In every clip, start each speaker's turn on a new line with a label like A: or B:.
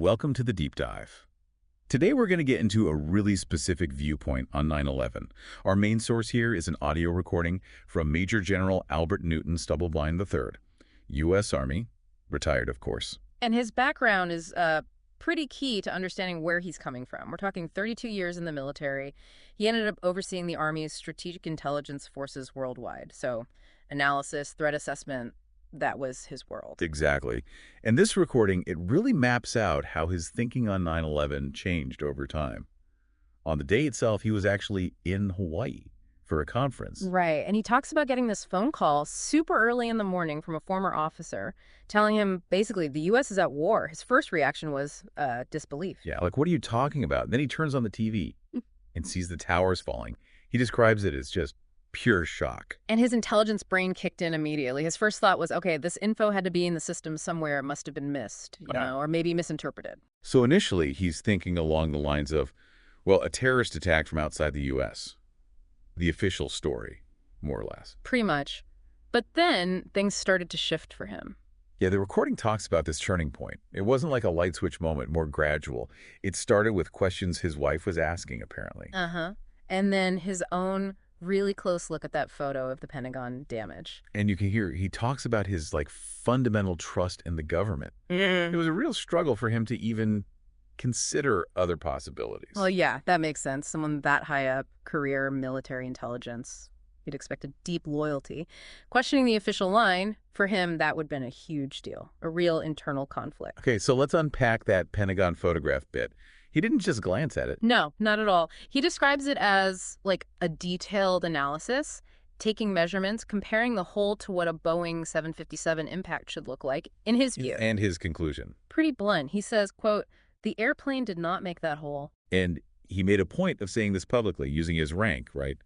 A: welcome to the Deep Dive. Today we're going to get into a really specific viewpoint on 9/11. Our main source here is an audio recording from Major General Albert Newton Stubblebine III, U.S. Army, retired of course.
B: And his background is pretty key to understanding where he's coming from. We're talking 32 years in the military. He ended up overseeing the Army's strategic intelligence forces worldwide. So analysis, threat assessment, that was his world.
A: Exactly. And this recording, it really maps out how his thinking on 9/11 changed over time. On the day itself, he was actually in Hawaii for a conference.
B: Right. And he talks about getting this phone call super early in the morning from a former officer telling him basically the U.S. is at war. His first reaction was disbelief.
A: Yeah, like, what are you talking about? Then he turns on the TV and sees the towers falling. He describes it as just pure shock.
B: And his intelligence brain kicked in immediately. His first thought was, okay, this info had to be in the system somewhere. It must have been missed, you know, or maybe misinterpreted.
A: So initially, he's thinking along the lines of, well, a terrorist attack from outside the U.S. The official story, more or less.
B: Pretty much. But then things started to shift for him.
A: Yeah, the recording talks about this turning point. It wasn't like a light switch moment, more gradual. It started with questions his wife was asking, apparently.
B: And then his own really close look at that photo of the Pentagon damage.
A: And you can hear he talks about his fundamental trust in the government. It was a real struggle for him to even consider other possibilities.
B: Well, yeah, that makes sense. Someone that high up, career, military intelligence, you'd expect a deep loyalty. Questioning the official line, for him, that would have been a huge deal, a real internal conflict.
A: Okay, so let's unpack that Pentagon photograph bit. He didn't just glance at it.
B: No, not at all. He describes it as like a detailed analysis, taking measurements, comparing the hole to what a Boeing 757 impact should look like, in his view.
A: And his conclusion.
B: Pretty blunt. He says, quote, "The airplane did not make that hole."
A: And he made a point of saying this publicly, using his rank, right,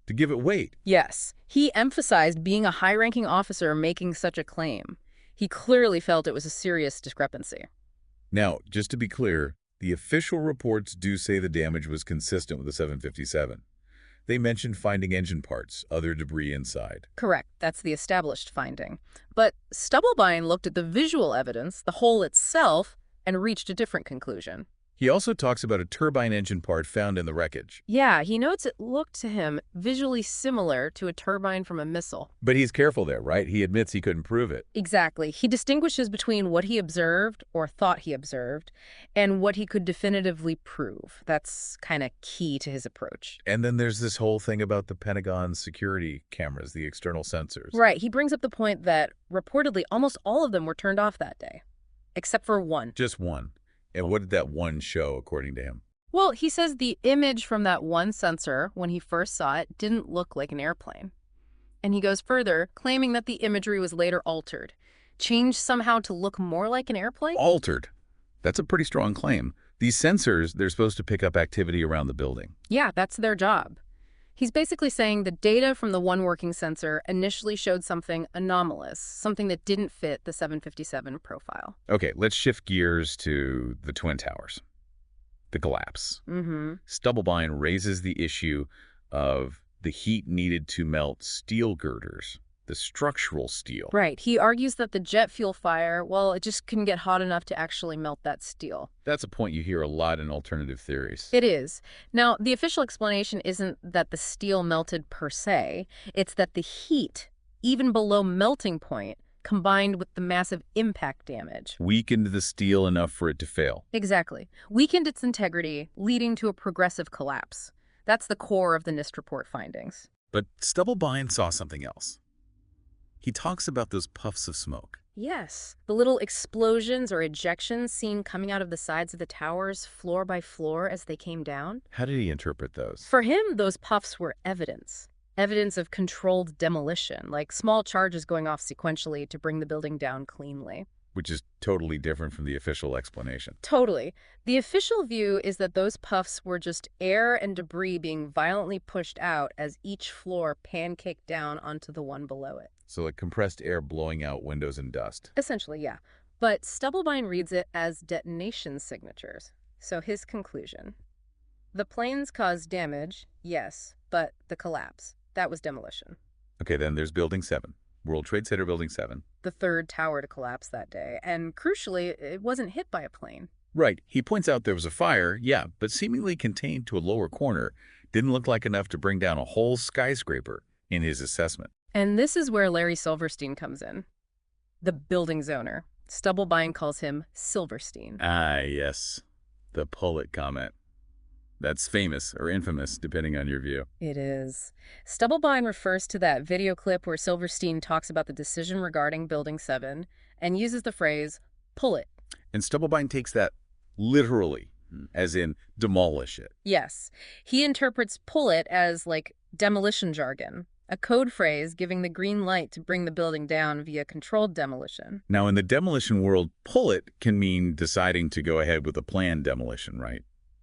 A: to give it weight.
B: Yes. He emphasized being a high-ranking officer making such a claim. He clearly felt it was a serious discrepancy.
A: Now, just to be clear, the official reports do say the damage was consistent with the 757. They mentioned finding engine parts, other debris inside.
B: Correct. That's the established finding. But Stubblebine looked at the visual evidence, the hole itself, and reached a different conclusion.
A: He also talks about a turbine engine part found in the wreckage.
B: Yeah, he notes it looked to him visually similar to a turbine from a missile.
A: But he's careful there, right? He admits he couldn't prove it.
B: Exactly. He distinguishes between what he observed, or thought he observed, and what he could definitively prove. That's kind of key to his approach.
A: And then there's this whole thing about the Pentagon's security cameras, the external sensors.
B: Right. He brings up the point that reportedly almost all of them were turned off that day, except for one.
A: Just one. And what did that one show, according to him?
B: Well, he says the image from that one sensor, when he first saw it, didn't look like an airplane. And he goes further, claiming that the imagery was later altered, changed somehow to look more like an airplane?
A: Altered. That's a pretty strong claim. These sensors, they're supposed to pick up activity around the building.
B: Yeah, that's their job. He's basically saying the data from the one working sensor initially showed something anomalous, something that didn't fit the 757 profile.
A: Okay, let's shift gears to the Twin Towers. The collapse. Stubblebine raises the issue of the heat needed to melt steel girders, the structural steel.
B: Right. He argues that the jet fuel fire, well, it just couldn't get hot enough to actually melt that steel.
A: That's a point you hear a lot in alternative theories.
B: It is. Now, the official explanation isn't that the steel melted per se. It's that the heat, even below melting point, combined with the massive impact damage,
A: Weakened the steel enough for it to fail.
B: exactly, weakened its integrity, leading to a progressive collapse. That's the core of the NIST report findings.
A: But Stubblebine saw something else. He talks about those puffs of smoke.
B: Yes, the little explosions or ejections seen coming out of the sides of the towers floor by floor as they came down.
A: How did he interpret those?
B: For him, those puffs were evidence. Evidence of controlled demolition, like small charges going off sequentially to bring the building down cleanly.
A: Which is totally different from the official explanation.
B: Totally. The official view is that those puffs were just air and debris being violently pushed out as each floor pancaked down onto the one below it.
A: So like compressed air blowing out windows and dust.
B: Essentially, yeah. But Stubblebine reads it as detonation signatures. So his conclusion: the planes caused damage, yes, but the collapse, that was demolition.
A: Okay, then there's Building 7. World Trade Center Building 7.
B: the third tower to collapse that day, and crucially, it wasn't hit by a plane.
A: Right. He points out there was a fire, yeah, but seemingly contained to a lower corner. Didn't look like enough to bring down a whole skyscraper in his assessment.
B: And this is where Larry Silverstein comes in, the building's owner. Stubblebine calls him Silverstein.
A: Ah, yes. The Pullet comment. That's famous or infamous, depending on your view.
B: It is. Stubblebine refers to that video clip where Silverstein talks about the decision regarding Building 7 and uses the phrase, pull it.
A: And Stubblebine takes that literally, as in demolish it.
B: Yes. He interprets pull it as, like, demolition jargon, a code phrase giving the green light to bring the building down via controlled demolition.
A: Now, in the demolition world, pull it can mean deciding to go ahead with a planned demolition, right?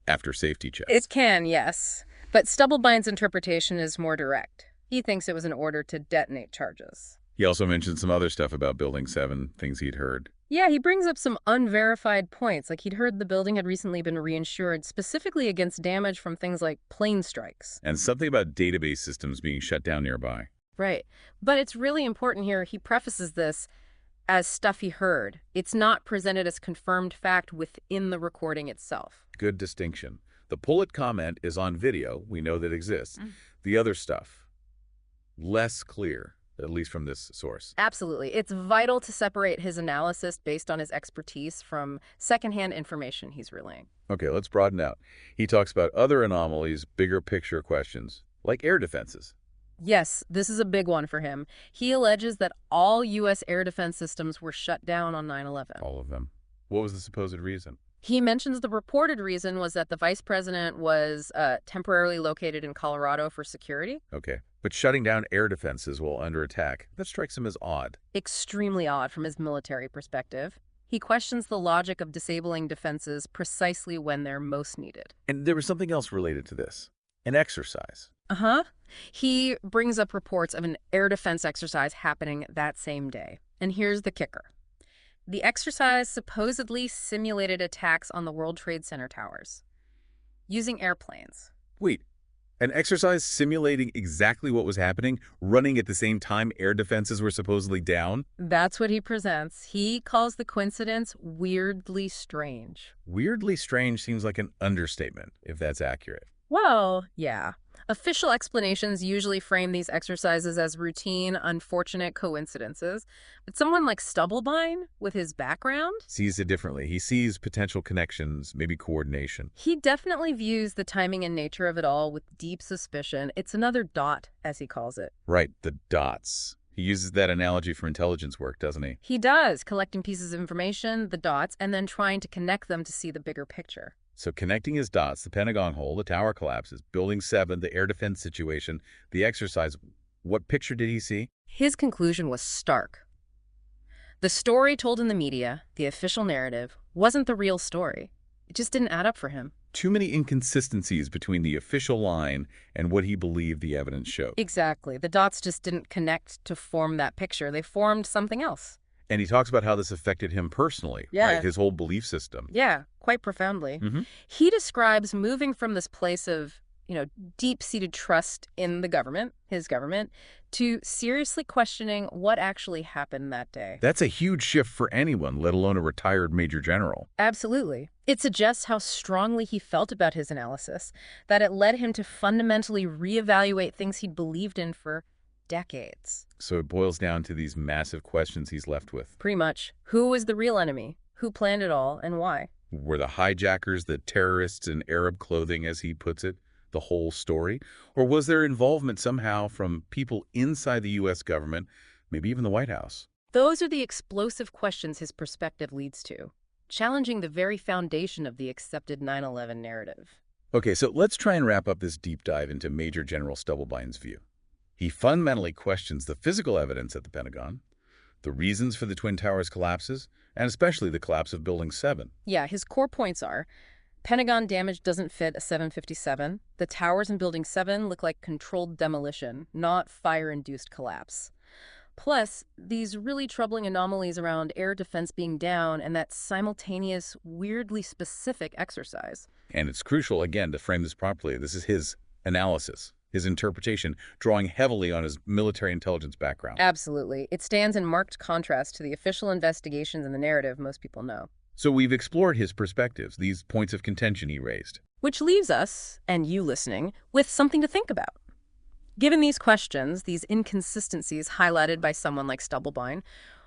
A: After safety checks.
B: It can, yes. But Stubblebine's interpretation is more direct. He thinks it was an order to detonate charges.
A: He also mentioned some other stuff about Building 7, things he'd heard.
B: Yeah, he brings up some unverified points, like he'd heard the building had recently been reinsured specifically against damage from things like plane strikes.
A: And something about database systems being shut down nearby.
B: Right. But it's really important here, he prefaces this as stuff he heard. It's not presented as confirmed fact within the recording itself.
A: Good distinction. The pull it comment is on video. We know that exists. The other stuff, less clear, at least from this source.
B: Absolutely. It's vital to separate his analysis based on his expertise from secondhand information he's relaying.
A: Okay, let's broaden out. He talks about other anomalies, bigger picture questions, like air defenses.
B: Yes, this is a big one for him. He alleges that all U.S. air defense systems were shut down on 9/11.
A: All of them. What was the supposed reason?
B: He mentions the reported reason was that the vice president was temporarily located in Colorado for security.
A: Okay. But shutting down air defenses while under attack, that strikes him as odd.
B: Extremely odd from his military perspective. He questions the logic of disabling defenses precisely when they're most needed.
A: And there was something else related to this. An exercise.
B: Uh-huh. He brings up reports of an air defense exercise happening that same day. And here's the kicker. The exercise supposedly simulated attacks on the World Trade Center towers using airplanes.
A: Wait, an exercise simulating exactly what was happening, running at the same time air defenses were supposedly down?
B: That's what he presents. He calls the coincidence weirdly strange.
A: Weirdly strange seems like an understatement, if that's accurate.
B: Well, yeah. Official explanations usually frame these exercises as routine, unfortunate coincidences. But someone like Stubblebine, with his background,
A: Sees it differently. He sees potential connections, maybe coordination.
B: he definitely views the timing and nature of it all with deep suspicion. It's another dot, as he calls it.
A: Right, the dots. He uses that analogy for intelligence work, doesn't he?
B: He does, collecting pieces of information, the dots, and then trying to connect them to see the bigger picture.
A: So connecting his dots, the Pentagon hole, the tower collapses, Building 7, the air defense situation, the exercise, what picture did he see?
B: His conclusion was stark. The story told in the media, the official narrative, wasn't the real story. It just didn't add up for him.
A: Too many inconsistencies between the official line and what he believed the evidence showed.
B: Exactly. The dots just didn't connect to form that picture. They formed something else.
A: And he talks about how this affected him personally,
B: Yeah.
A: right? His whole belief system.
B: Yeah, quite profoundly.
A: Mhm.
B: He describes moving from this place of, deep-seated trust in the government, his government, to seriously questioning what actually happened that day.
A: That's a huge shift for anyone, let alone a retired major general.
B: Absolutely. It suggests how strongly he felt about his analysis, that it led him to fundamentally reevaluate things he'd believed in for decades.
A: So it boils down to these massive questions he's left with.
B: Pretty much. Who was the real enemy? Who planned it all, and why?
A: Were the hijackers the terrorists in Arab clothing, as he puts it, the whole story? Or was there involvement somehow from people inside the U.S. government, maybe even the White House?
B: Those are the explosive questions his perspective leads to, challenging the very foundation of the accepted 9/11 narrative.
A: Okay, so let's try and wrap up this deep dive into Major General Stubblebine's view. He fundamentally questions the physical evidence at the Pentagon, the reasons for the Twin Towers collapses, and especially the collapse of Building 7.
B: Yeah, his core points are Pentagon damage doesn't fit a 757. The towers in Building 7 look like controlled demolition, not fire-induced collapse. Plus, these really troubling anomalies around air defense being down and that simultaneous, weirdly specific exercise.
A: And it's crucial, again, to frame this properly. This is his analysis, his interpretation, drawing heavily on his military intelligence background.
B: Absolutely. It stands in marked contrast to the official investigations and the narrative most people know.
A: So we've explored his perspectives, these points of contention he raised.
B: Which leaves us, and you listening, with something to think about. Given these questions, these inconsistencies highlighted by someone like Stubblebine,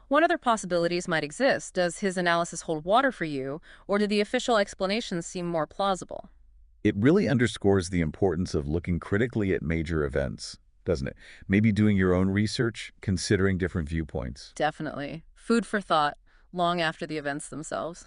B: what other possibilities might exist? Does his analysis hold water for you, or do the official explanations seem more plausible?
A: It really underscores the importance of looking critically at major events, doesn't it? Maybe doing your own research, considering different viewpoints.
B: Definitely. Food for thought, long after the events themselves.